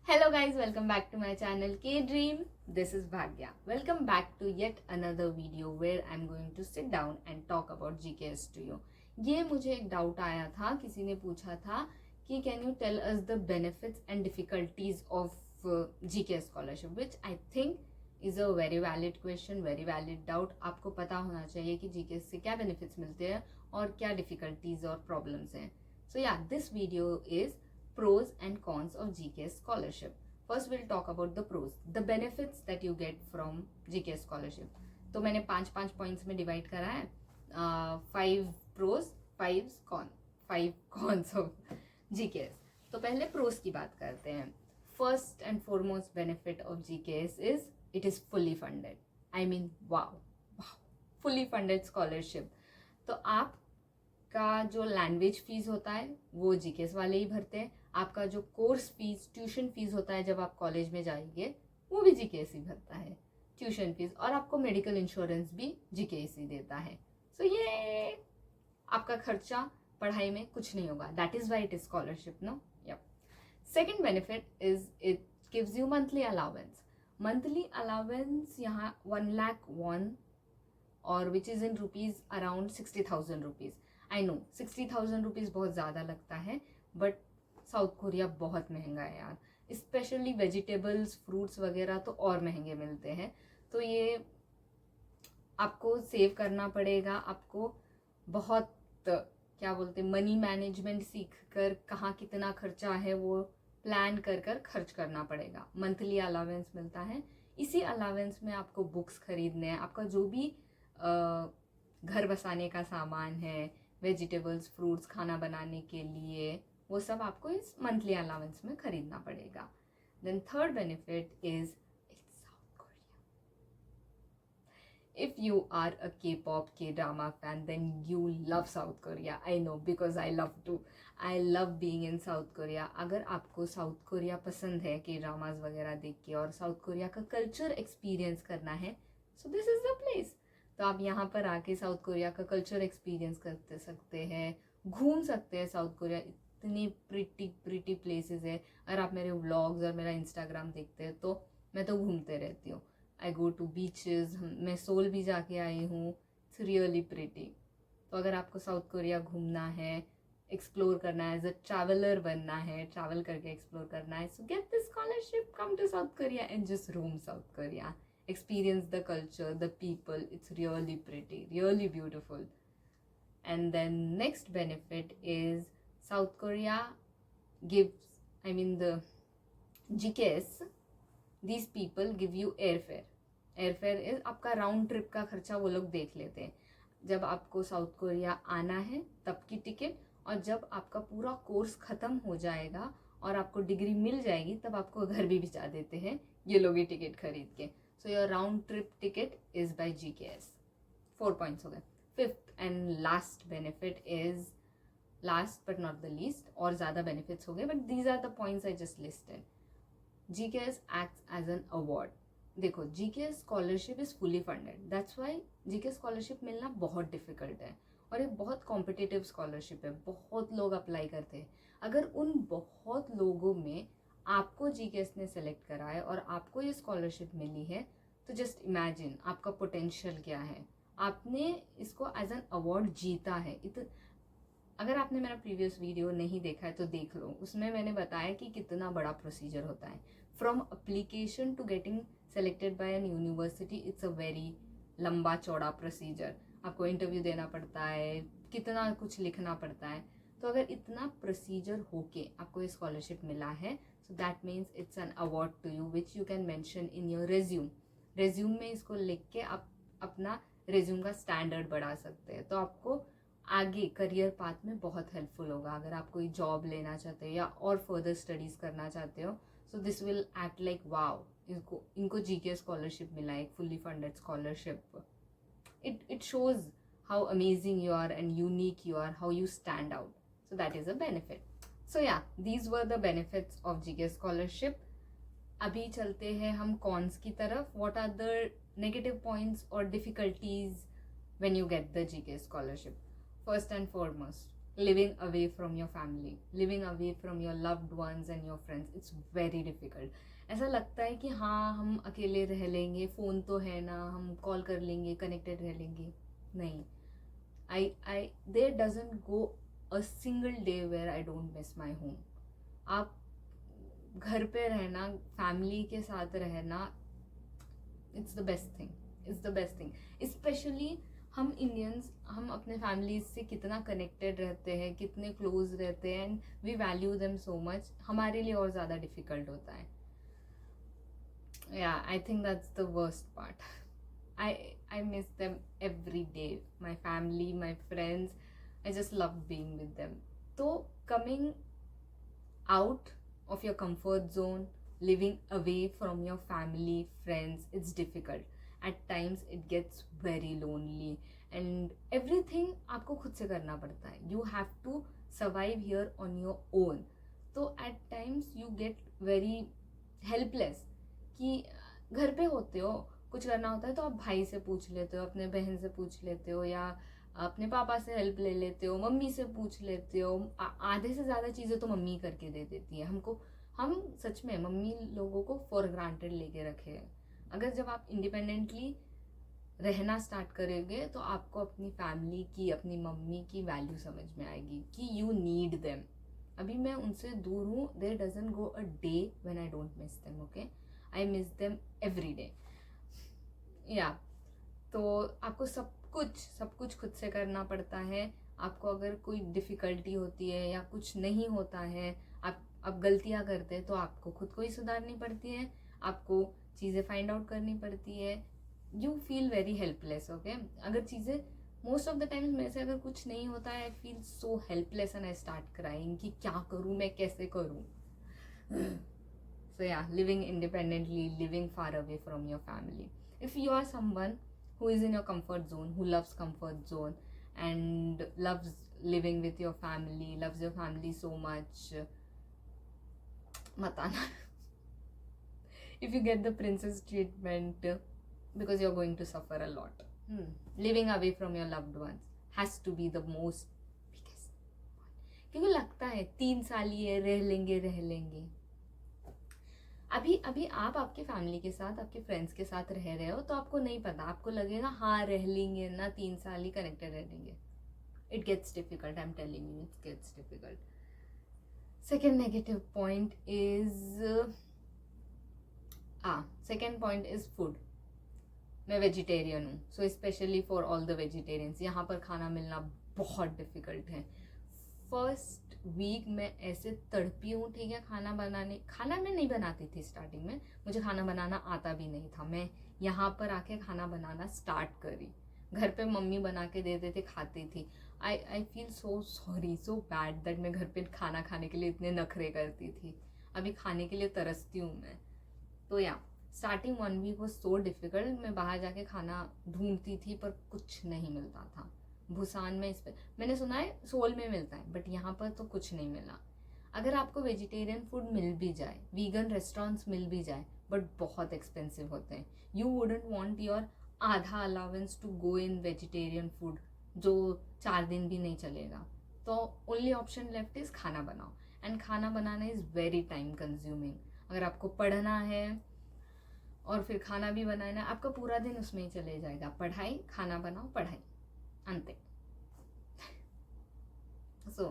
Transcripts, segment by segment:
Hello guys, welcome back to my channel K Dream. This is Bhagya. Welcome back to yet another video where I'm going to sit down and talk about GKS to you. ये मुझे एक doubt आया था, किसी ने पूछा था कि can you tell us the benefits and difficulties of GKS scholarship, which I think is a very valid question, very valid doubt. आपको पता होना चाहिए कि GKS से क्या बेनिफिट्स मिलते हैं और क्या डिफिकल्टीज और प्रॉब्लम्स हैं. सो या, this video is pros and cons of GKS scholarship. First we'll talk about the pros, the benefits that you get from GKS scholarship. तो मैंने 5 पॉइंट्स में डिवाइड करा है. 5 pros, 5 cons of GKS. तो पहले pros की बात करते हैं. First and foremost benefit of GKS is it is fully funded. I mean, wow, fully funded scholarship. तो आप का जो लैंग्वेज फीस होता है वो GKS वाले ही भरते हैं. आपका जो कोर्स फीस, ट्यूशन फीस होता है जब आप कॉलेज में जाएंगे, वो भी GKS ही भरता है, ट्यूशन फीस. और आपको मेडिकल इंश्योरेंस भी GKS ही देता है. सो ये आपका खर्चा पढ़ाई में कुछ नहीं होगा. That is why it is scholarship, no. Yup. Second benefit is it gives you monthly allowance. Monthly allowance यहाँ 1 लाख वन, और which is in rupees around 60,000 rupees. I know 60,000 rupees बहुत ज़्यादा लगता है, बट साउथ कोरिया बहुत महंगा है यार. स्पेशली वेजिटेबल्स, फ्रूट्स वगैरह तो और महंगे मिलते हैं. तो ये आपको सेव करना पड़ेगा. आपको बहुत क्या बोलते हैं, मनी मैनेजमेंट सीख कर कहाँ कितना खर्चा है वो प्लान कर कर खर्च करना पड़ेगा. मंथली अलावेंस मिलता है. इसी अलावेंस में आपको बुक्स खरीदने हैं, आपका जो भी घर बसाने का सामान है, वेजिटेबल्स, फ्रूट्स, खाना बनाने के लिए, वो सब आपको इस मंथली अलाउंस में खरीदना पड़ेगा. Then third benefit is it's South Korea. If you are a K-pop, K-drama fan, then you love South Korea. I know, because I love to. I love being in South Korea. अगर आपको south Korea पसंद है, K-dramas वगैरह देख के, और south Korea का culture experience करना है, so this is the place. तो आप यहाँ पर आके साउथ कोरिया का कल्चर एक्सपीरियंस करते सकते हैं, घूम सकते हैं. साउथ कोरिया इतनी प्रिटी प्लेसेस है. अगर आप मेरे व्लॉग्स और मेरा इंस्टाग्राम देखते हैं तो मैं तो घूमते रहती हूँ. आई गो टू बीचेस. मैं सोल भी जाके आई हूँ. It's really pretty. तो अगर आपको साउथ कोरिया घूमना है, एक्सप्लोर करना है, एज अ ट्रैवलर बनना है, ट्रैवल करके एक्सप्लोर करना है, so get this scholarship, come to South Korea and just roam South Korea. Experience the culture, the people. It's really pretty, really beautiful. And then next benefit is South Korea gives, I mean the GKS, these people give you airfare. Airfare is आपका round trip का खर्चा वो लोग देख लेते हैं. जब आपको साउथ कोरिया आना है तब की टिकट, और जब आपका पूरा कोर्स ख़त्म हो जाएगा और आपको डिग्री मिल जाएगी तब आपको घर भी भिजा देते हैं ये लोग ही टिकट खरीद के. So your round trip ticket is by GKS. 4 points हो गए. Fifth and last benefit is, last but not the least, और ज़्यादा benefits हो गए, but these are the points I just listed. GKS acts as an award. देखो, GKS scholarship is fully funded. That's why GKS scholarship मिलना बहुत difficult है, और एक बहुत कॉम्पिटिटिव स्कॉलरशिप है. बहुत लोग अप्लाई करते हैं. अगर उन बहुत लोगों में आपको GKS ने सेलेक्ट करा है और आपको ये स्कॉलरशिप मिली है, तो जस्ट इमेजिन आपका पोटेंशियल क्या है. आपने इसको एज एन अवार्ड जीता है. अगर आपने मेरा प्रीवियस वीडियो नहीं देखा है तो देख लो. उसमें मैंने बताया कि कितना बड़ा प्रोसीजर होता है. From application to getting selected by an university, it's a very लंबा चौड़ा प्रोसीजर. आपको इंटरव्यू देना पड़ता है, कितना कुछ लिखना पड़ता है. तो अगर इतना प्रोसीजर होके आपको ये स्कॉलरशिप मिला है, so that means it's an award to you which you can mention in your resume. resume में इसको लिख के आप अपना resume का स्टैंडर्ड बढ़ा सकते हैं. तो आपको आगे करियर पाथ में बहुत हेल्पफुल होगा. अगर आप कोई जॉब लेना चाहते हो या और फर्दर स्टडीज करना चाहते हो, so this will act like wow, इनको GKS स्कॉलरशिप मिला है, एक fully funded scholarship. it shows how amazing you are and unique you are, how you stand out. So that is a benefit. So yeah, these were the benefits of GKS scholarship. अभी चलते हैं हम cons की तरफ. What are the negative points or difficulties when you get the GKS scholarship? First and foremost, living away from your family, living away from your loved ones and your friends, it's very difficult. ऐसा लगता है कि हाँ हम अकेले रह लेंगे, phone तो है ना, हम कॉल कर लेंगे, कनेक्टेड रह लेंगे. नहीं, I there doesn't go a single day where I don't miss my home. आप घर पे रहना, फैमिली के साथ रहना, it's the best thing, it's the best thing. Specially हम इंडियंस, हम अपने फैमिली से कितना कनेक्टेड रहते हैं, कितने क्लोज रहते हैं, and we value them so much. हमारे लिए और ज़्यादा डिफिकल्ट होता है. Yeah I think that's the worst part. I miss them every day. My family, my friends, I just love being with them. So coming out of your comfort zone, living away from your family, friends, it's difficult. At times it gets very lonely and everything आपको खुद से करना पड़ता है. You have to survive here on your own. तो at times you get very helpless कि घर पे होते हो, कुछ करना होता है तो आप भाई से पूछ लेते हो, अपने बहन से पूछ लेते हो, या अपने पापा से हेल्प ले लेते हो, मम्मी से पूछ लेते हो. आधे से ज़्यादा चीज़ें तो मम्मी करके दे देती है हमको. हम सच में मम्मी लोगों को फॉर ग्रांटेड लेके रखे हैं. अगर जब आप इंडिपेंडेंटली रहना स्टार्ट करोगे तो आपको अपनी फैमिली की, अपनी मम्मी की वैल्यू समझ में आएगी कि यू नीड देम. अभी मैं उनसे दूर हूँ. There doesn't go a day when I don't miss them. Okay, I miss them every day. या तो आपको सब कुछ खुद से करना पड़ता है. आपको अगर कोई डिफ़िकल्टी होती है या कुछ नहीं होता है, आप गलतियाँ करते हैं तो आपको खुद को ही सुधारनी पड़ती है, आपको चीज़ें फाइंड आउट करनी पड़ती है. You feel very helpless. Okay, अगर चीज़ें मोस्ट ऑफ द टाइम्स मेरे से अगर कुछ नहीं होता है, I feel so helpless and I start crying कि क्या करूँ मैं, कैसे करूँ. सो या, living independently, living far away from your family. If you are someone who is in your comfort zone, who loves comfort zone and loves living with your family, loves your family so much, mat aana. If you get the princess treatment, because you're going to suffer a lot. Living away from your loved ones has to be the most biggest one. क्योंकि लगता है 3 साल ही है, रह लेंगे. अभी आप आपके फैमिली के साथ, आपके फ्रेंड्स के साथ रह रहे हो तो आपको नहीं पता, आपको लगेगा हाँ रह लेंगे ना, 3 साल ही कनेक्टेड रह लेंगे. It gets difficult, I am telling you, it gets difficult. Second negative point is food. मैं वेजिटेरियन हूँ, so specially for all the vegetarians यहाँ पर खाना मिलना बहुत डिफिकल्ट है. फर्स्ट वीक मैं ऐसे तड़पी हूँ, ठीक है. खाना मैं नहीं बनाती थी स्टार्टिंग में, मुझे खाना बनाना आता भी नहीं था. मैं यहाँ पर आके खाना बनाना स्टार्ट करी. घर पे मम्मी बना के देते थे, खाती थी. I feel so sorry, so bad that मैं घर पे खाना खाने के लिए इतने नखरे करती थी. अभी खाने के लिए तरसती हूँ मैं. तो yeah, starting 1 week was so difficult. मैं बाहर जाके खाना ढूंढती थी पर कुछ नहीं मिलता था. भूसान में इस पर मैंने सुना है सोल में मिलता है, बट यहाँ पर तो कुछ नहीं मिला. अगर आपको वेजिटेरियन फूड मिल भी जाए, वीगन रेस्टोरेंट्स मिल भी जाए, बट बहुत एक्सपेंसिव होते हैं. यू वुडंट वांट योर आधा allowance to go in vegetarian food जो 4 दिन भी नहीं चलेगा. तो ओनली ऑप्शन लेफ्ट इज खाना बनाओ. एंड खाना बनाना इज़ वेरी टाइम कंज्यूमिंग. अगर आपको पढ़ना है और फिर खाना भी बनाना है, आपका पूरा दिन उसमें ही चले जाएगा. पढ़ाई, खाना बनाओ, पढ़ाई, अंते. So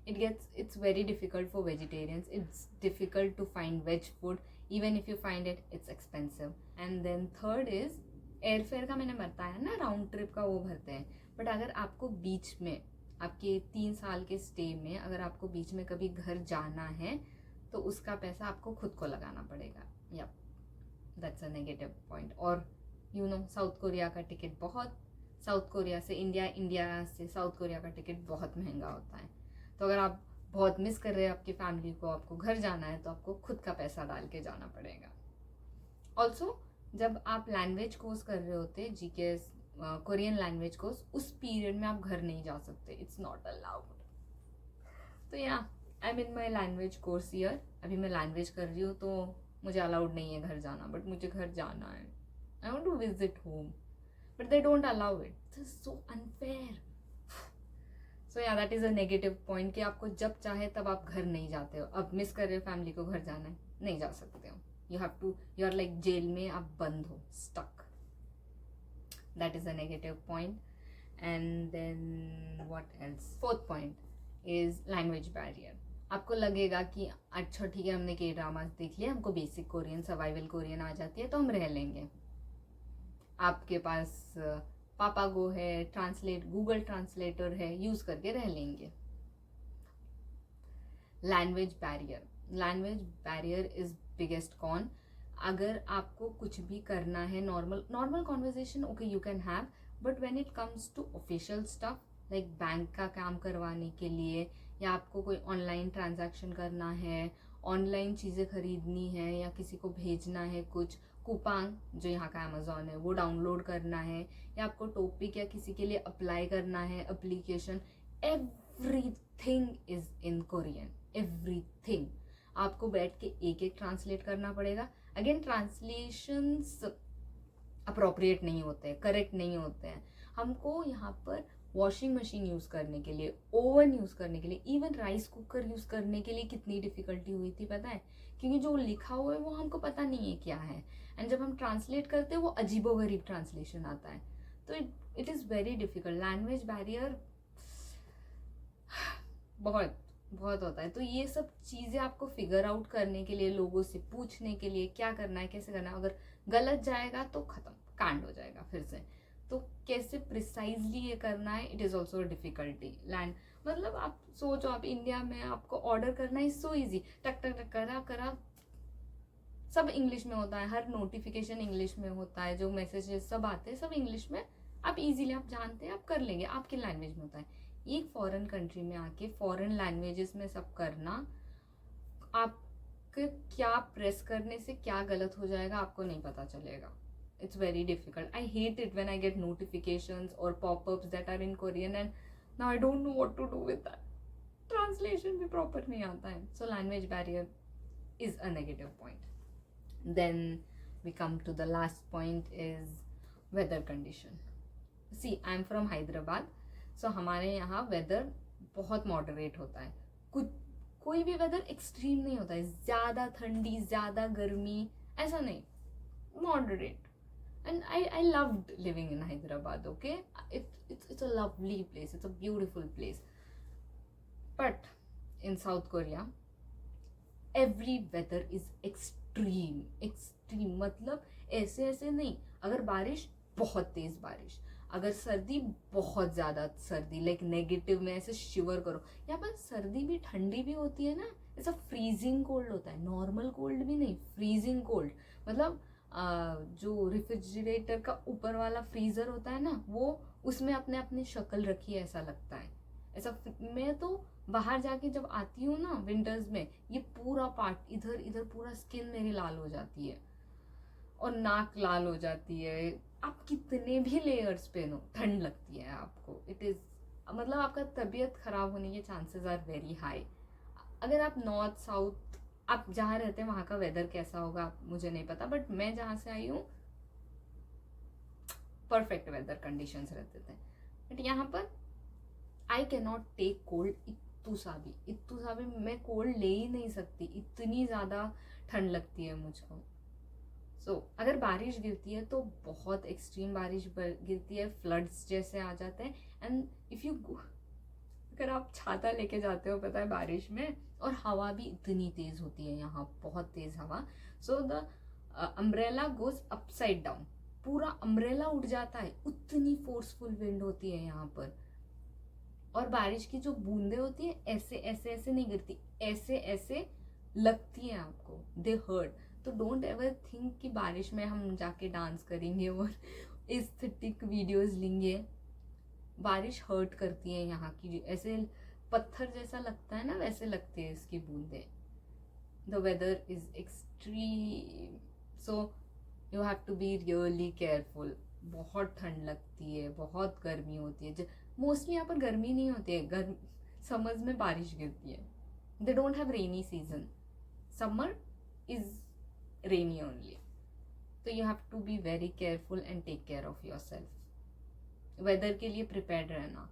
it's very difficult for vegetarians. It's difficult to find veg food. Even if you find it, it's expensive. And then third is airfare का. मैंने बताया ना, राउंड ट्रिप का वो भरते हैं. बट अगर आपको बीच में, आपके 3 साल के स्टे में, अगर आपको बीच में कभी घर जाना है तो उसका पैसा आपको खुद को लगाना पड़ेगा. या, दैट्स अ नेगेटिव पॉइंट. और साउथ कोरिया का टिकट साउथ कोरिया से इंडिया से साउथ कोरिया का टिकट बहुत महंगा होता है. तो अगर आप बहुत मिस कर रहे हैं आपकी फैमिली को, आपको घर जाना है, तो आपको खुद का पैसा डाल के जाना पड़ेगा. ऑल्सो जब आप लैंग्वेज कोर्स कर रहे होते, जीके कोरियन लैंग्वेज कोर्स, उस पीरियड में आप घर नहीं जा सकते. It's not allowed. तो या, I am in my language course year. अभी मैं लैंग्वेज कर रही हूँ तो मुझे अलाउड नहीं है घर जाना, बट मुझे घर जाना है. I want to visit home, but they don't allow it. This is so unfair. So yeah that is a negative point कि आपको जब चाहे तब आप घर नहीं जाते हो. अब मिस कर रहे हो फैमिली को, घर जाना है, नहीं जा सकते हो. You have to, you are like jail में आप बंद हो, stuck. That is a negative point. And then what else, fourth point is language barrier. आपको लगेगा कि अच्छा ठीक है, हमने के ड्रामास देख लिया, हमको बेसिक कोरियन, सर्वाइवल कोरियन आ जाती है, तो हम रह लेंगे. आपके पास पापा गो है, ट्रांसलेट, गूगल ट्रांसलेटर है, यूज करके रह लेंगे. Language barrier, language barrier is biggest con. अगर आपको कुछ भी करना है, normal conversation okay you can have, but when it comes to official stuff like bank का काम करवाने के लिए, या आपको कोई ऑनलाइन ट्रांजैक्शन करना है, ऑनलाइन चीज़ें खरीदनी है, या किसी को भेजना है कुछ, कूपांग जो यहाँ का अमेजोन है वो डाउनलोड करना है, या आपको टॉपिक या किसी के लिए अप्लाई करना है application, everything is in Korean. Everything आपको बैठ के एक एक ट्रांसलेट करना पड़ेगा. अगेन ट्रांसलेशंस अप्रोप्रिएट नहीं होते हैं, करेक्ट नहीं होते हैं. हमको यहाँ पर वॉशिंग मशीन यूज़ करने के लिए, ओवन यूज़ करने के लिए, इवन राइस कुकर यूज़ करने के लिए कितनी डिफ़िकल्टी हुई थी पता है, क्योंकि जो लिखा हुआ है वो हमको पता नहीं है क्या है, एंड जब हम ट्रांसलेट करते हैं वो अजीबोगरीब ट्रांसलेशन आता है. तो it is very difficult. Language barrier बहुत बहुत होता है. तो ये सब चीज़ें आपको फिगर आउट करने के लिए, लोगों से पूछने के लिए क्या करना है, कैसे करना है. अगर गलत जाएगा तो ख़त्म, कांड हो जाएगा फिर से. तो कैसे प्रिसाइजली ये करना है, it is also difficulty. Land मतलब आप सोचो, आप इंडिया में आपको ऑर्डर करना है सो ईजी, टक टक टक करा करा, सब इंग्लिश में होता है, हर नोटिफिकेशन इंग्लिश में होता है, जो मैसेजेस सब आते हैं सब इंग्लिश में. आप इजीली, आप जानते हैं, आप कर लेंगे, आपकी लैंग्वेज में होता है. एक फॉरेन कंट्री में आके फॉरेन लैंग्वेजेस में सब करना, आपके क्या प्रेस करने से क्या गलत हो जाएगा आपको नहीं पता चलेगा. It's very difficult. I hate it when I get notifications or pop-ups that are in Korean and now I don't know what to do with that. Translation भी proper नहीं आता है. So language barrier is a negative point. Then we come to the last point is weather condition. See, I'm from Hyderabad. So हमारे यहाँ weather बहुत moderate होता है. कोई भी weather extreme नहीं होता है, ज़्यादा ठंडी, ज़्यादा गर्मी, ऐसा नहीं, moderate. And I loved living in Hyderabad, okay? It's a lovely place, it's a beautiful place. But in South Korea, every weather is extreme. मतलब ऐसे नहीं. अगर बारिश, बहुत तेज बारिश. अगर सर्दी, बहुत ज़्यादा सर्दी, लाइक नेगेटिव में ऐसे शिवर करो. यहाँ पर सर्दी भी ठंडी भी होती है ना, ऐसा फ्रीजिंग कोल्ड होता है, नॉर्मल कोल्ड भी नहीं, फ्रीजिंग कोल्ड. मतलब जो रेफ्रिजरेटर का ऊपर वाला फ्रीजर होता है ना, वो उसमें अपनी शक्ल रखी है ऐसा लगता है. ऐसा मैं तो बाहर जाके जब आती हूँ ना विंटर्स में, ये पूरा पार्ट इधर पूरा स्किन मेरी लाल हो जाती है और नाक लाल हो जाती है. आप कितने भी लेयर्स पहनो, ठंड लगती है आपको. इट इज़ मतलब आपका तबीयत खराब होने के चांसेस आर वेरी हाई. अगर आप नॉर्थ साउथ, आप जहाँ रहते हैं वहाँ का वेदर कैसा होगा मुझे नहीं पता, बट मैं जहाँ से आई हूँ परफेक्ट वेदर कंडीशंस रहते थे. बट यहाँ पर I can not take cold. इतू सा भी मैं कोल्ड ले ही नहीं सकती, इतनी ज़्यादा ठंड लगती है मुझको. सो अगर बारिश गिरती है तो बहुत एक्सट्रीम बारिश गिरती है, फ्लड्स जैसे आ जाते हैं. एंड इफ़ यू, अगर आप छाता लेके जाते हो पता है बारिश में, और हवा भी इतनी तेज होती है यहाँ, बहुत तेज हवा. So the umbrella goes upside down, पूरा अम्ब्रेला उड़ जाता है, उतनी फोर्सफुल विंड होती है यहाँ पर. और बारिश की जो बूंदे होती है ऐसे नहीं गिरती, ऐसे लगती है आपको, दे हर्ट. तो डोंट एवर थिंक कि बारिश में हम जाके डांस करेंगे और एस्थेटिक वीडियोस लेंगे. बारिश हर्ट करती है यहाँ की, ऐसे पत्थर जैसा लगता है ना, वैसे लगती है इसकी बूंदे. The weather is extreme, so you have to be really careful. बहुत ठंड लगती है, बहुत गर्मी होती है. मोस्टली यहाँ पर गर्मी नहीं होती है, समर्स में बारिश गिरती है. They don't have rainy season, summer is rainy only. तो you have to be very careful and take care of yourself. Weather के लिए प्रिपेयर्ड रहना,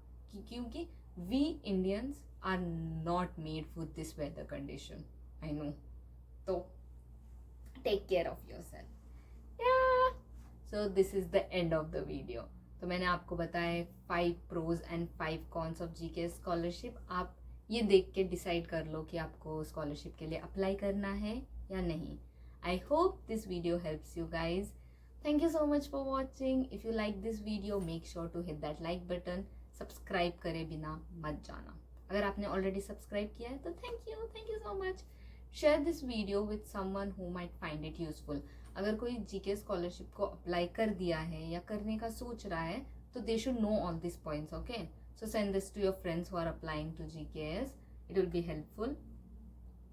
क्योंकि we Indians are not made for this weather condition. I know. So take care of yourself. Yeah. So this is the end of the video. तो मैंने आपको बताया 5 pros and 5 cons of GK scholarship. आप ये देख के decide कर लो कि आपको स्कॉलरशिप के लिए अप्लाई करना है या नहीं. I hope this video helps you guys. Thank you so much for watching. If you like this video make sure to hit that like button. Subscribe करे बिना मत जाना. अगर आपने ऑलरेडी सब्सक्राइब किया है तो thank you so much. Share this video with someone who might find it useful. अगर कोई जीके स्कॉलरशिप को अप्लाई कर दिया है या करने का सोच रहा है तो they should know all this points. Okay, so send this to your friends who are applying to GKS. It will be helpful.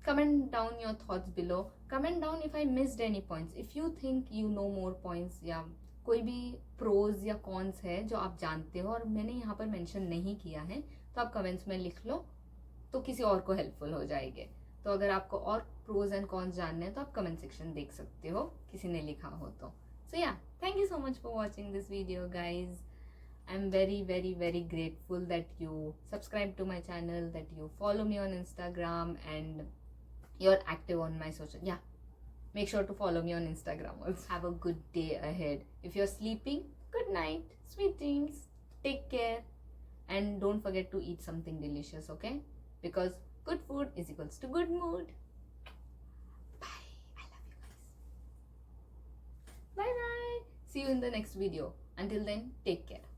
Comment down your thoughts below. Comment down if I missed any points. If you think you know more points या कोई भी pros या cons है जो आप जानते हो और मैंने यहाँ पर मेंशन नहीं किया है तो आप कमेंट्स में लिख लो, तो किसी और को हेल्पफुल हो जाएंगे. तो अगर आपको और प्रोज एंड कॉन्स जानने हैं तो आप कमेंट सेक्शन देख सकते हो, किसी ने लिखा हो तो. सो या, thank you so much for watching this video guys. I'm very grateful that you subscribe to my channel, that you follow me on Instagram, and you're active on my social. Yeah, make sure to follow me on Instagram also. Have a good day ahead. If you're sleeping, good night, sweet dreams, take care, and don't forget to eat something delicious, okay? Because good food is equals to good mood. Bye. I love you guys. Bye. See you in the next video. Until then, take care.